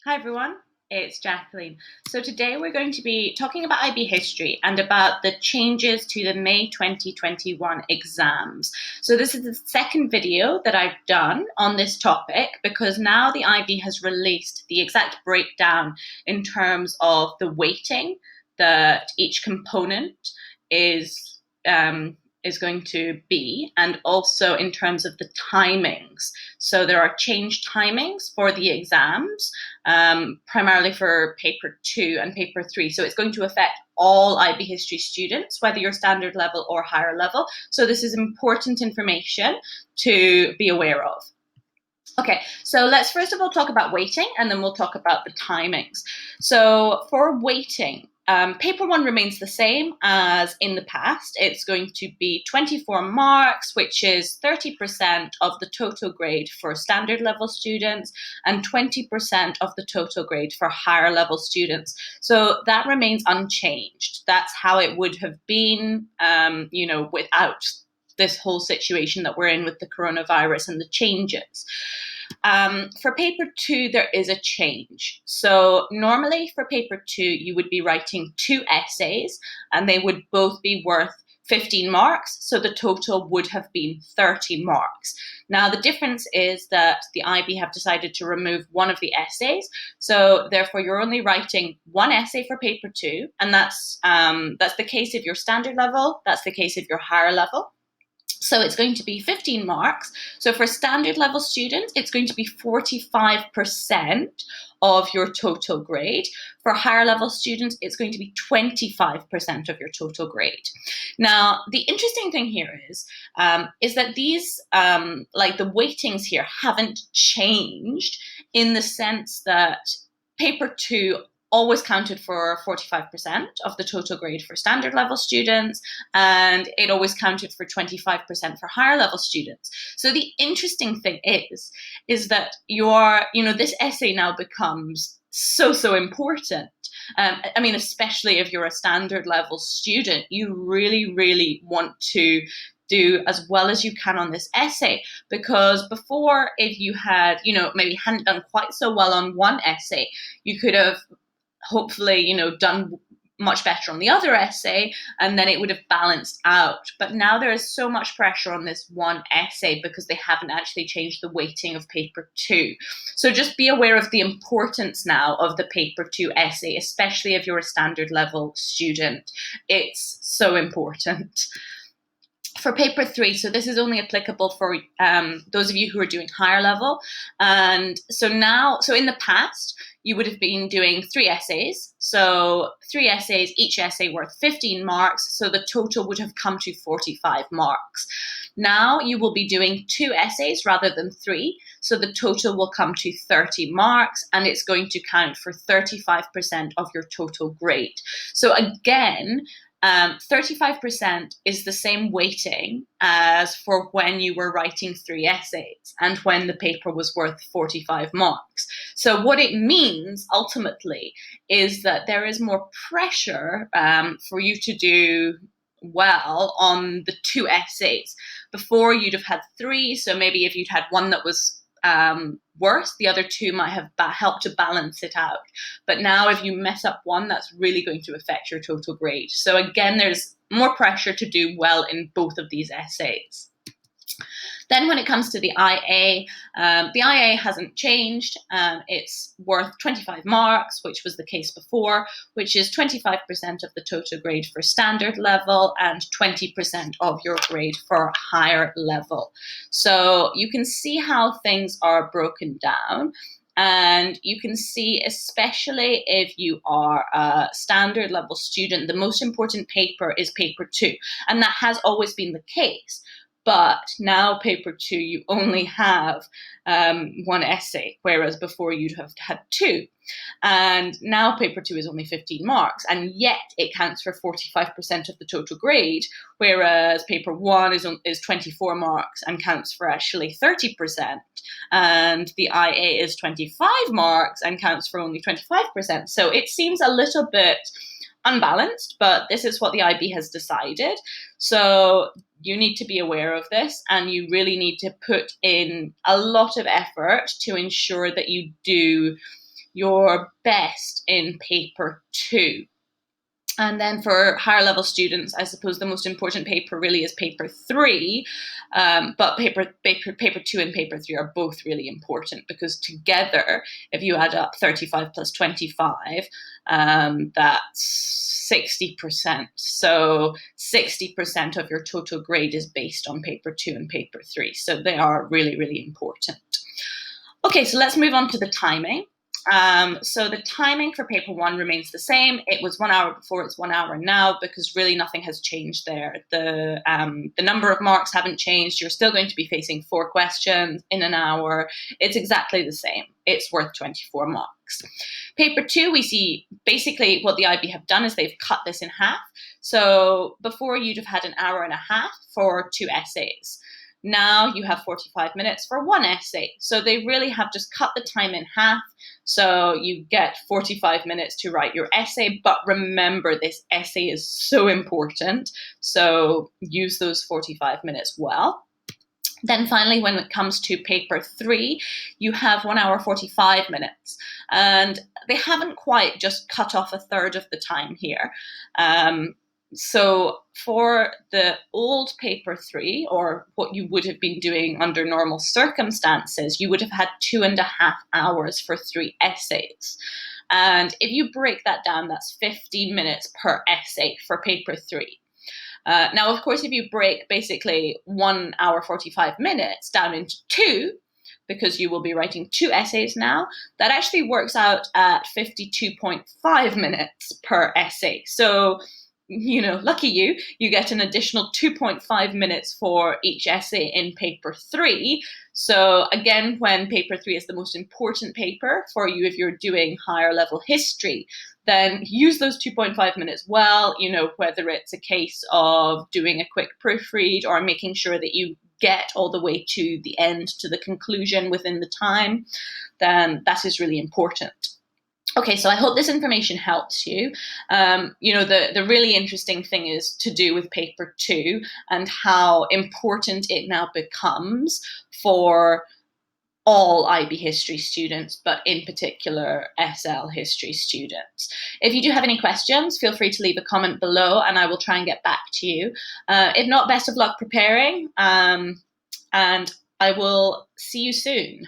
Hi everyone, it's Jacqueline. So today we're going to be talking about IB history and about the changes to the May 2021 exams. So this is the second video that I've done on this topic because now the IB has released the exact breakdown in terms of the weighting that each component is is going to be, and also in terms of the timings. So there are changed timings for the exams, primarily for paper 2 and paper 3. So it's going to affect all IB history students, whether you're standard level or higher level. So this is important information to be aware of. Okay, so let's first of all talk about weighting, and then we'll talk about the timings. So for weighting, paper 1 remains the same as in the past. It's going to be 24 marks, which is 30% of the total grade for standard level students and 20% of the total grade for higher level students. So that remains unchanged. That's how it would have been, without this whole situation that we're in with the coronavirus and the changes. For paper 2, there is a change. So normally for paper 2, you would be writing 2 essays, and they would both be worth 15 marks, so the total would have been 30 marks. Now, the difference is that the IB have decided to remove one of the essays, so therefore you're only writing one essay for paper 2, and that's the case if you're standard level, that's the case if you're higher level. So it's going to be 15 marks. So for standard level students, it's going to be 45% of your total grade. For higher level students, it's going to be 25% of your total grade. Now, the interesting thing here is that these, like the weightings here, haven't changed in the sense that paper 2 always counted for 45% of the total grade for standard level students, and it always counted for 25% for higher level students. So the interesting thing is that this essay now becomes so important. Especially if you're a standard level student, you really want to do as well as you can on this essay, because before, if you had, maybe hadn't done quite so well on one essay, you could have hopefully, done much better on the other essay, and then it would have balanced out. But now there is so much pressure on this one essay because they haven't actually changed the weighting of paper 2. So just be aware of the importance now of the paper 2 essay, especially if you're a standard level student. It's so important. For paper 3, so this is only applicable for those of you who are doing higher level. And so in the past, you would have been doing 3 essays. So 3 essays, each essay worth 15 marks. So the total would have come to 45 marks. Now you will be doing 2 essays rather than 3. So the total will come to 30 marks, and it's going to count for 35% of your total grade. So again, 35% is the same weighting as for when you were writing 3 essays and when the paper was worth 45 marks. So what it means ultimately is that there is more pressure for you to do well on the 2 essays. Before, you'd have had 3, so maybe if you'd had one that was worse, the other 2 might have helped to balance it out. But now if you mess up one, that's really going to affect your total grade. So again, there's more pressure to do well in both of these essays. Then when it comes to the IA hasn't changed. It's worth 25 marks, which was the case before, which is 25% of the total grade for standard level and 20% of your grade for higher level. So you can see how things are broken down. And you can see, especially if you are a standard level student, the most important paper is paper 2. And that has always been the case. But now paper 2, you only have 1 essay, whereas before you'd have had 2. And now paper 2 is only 15 marks, and yet it counts for 45% of the total grade, whereas paper 1 is 24 marks and counts for actually 30%. And the IA is 25 marks and counts for only 25%. So it seems a little bit unbalanced, but this is what the IB has decided. So you need to be aware of this, and you really need to put in a lot of effort to ensure that you do your best in paper 2. And then for higher level students, I suppose the most important paper really is paper 3, but paper 2 and paper 3 are both really important, because together, if you add up 35 plus 25, that's 60%. So 60% of your total grade is based on paper 2 and paper 3. So they are really, really important. Okay, so let's move on to the timing. So the timing for paper 1 remains the same. It was 1 hour before, it's 1 hour now, because really nothing has changed there. The number of marks haven't changed. You're still going to be facing 4 questions in an hour. It's exactly the same. It's worth 24 marks. Paper 2, we see basically what the IB have done is they've cut this in half. So before, you'd have had an hour and a half for 2 essays. Now you have 45 minutes for 1 essay. So they really have just cut the time in half. So you get 45 minutes to write your essay. But remember, this essay is so important. So use those 45 minutes well. Then finally, when it comes to paper 3, you have 1 hour 45 minutes. And they haven't quite just cut off a third of the time here. So for the old paper 3, or what you would have been doing under normal circumstances, you would have had 2.5 hours for 3 essays. And if you break that down, that's 15 minutes per essay for paper 3. Now, of course, if you break basically 1 hour 45 minutes down into 2, because you will be writing 2 essays now, that actually works out at 52.5 minutes per essay. So, you know, lucky you, you get an additional 2.5 minutes for each essay in paper 3. So again, when paper 3 is the most important paper for you, if you're doing higher level history, then use those 2.5 minutes well, you know, whether it's a case of doing a quick proofread or making sure that you get all the way to the end, to the conclusion within the time, then that is really important. Okay, so I hope this information helps you. You know, the really interesting thing is to do with paper 2 and how important it now becomes for all IB history students, but in particular SL history students. If you do have any questions, feel free to leave a comment below and I will try and get back to you. If not, best of luck preparing, and I will see you soon.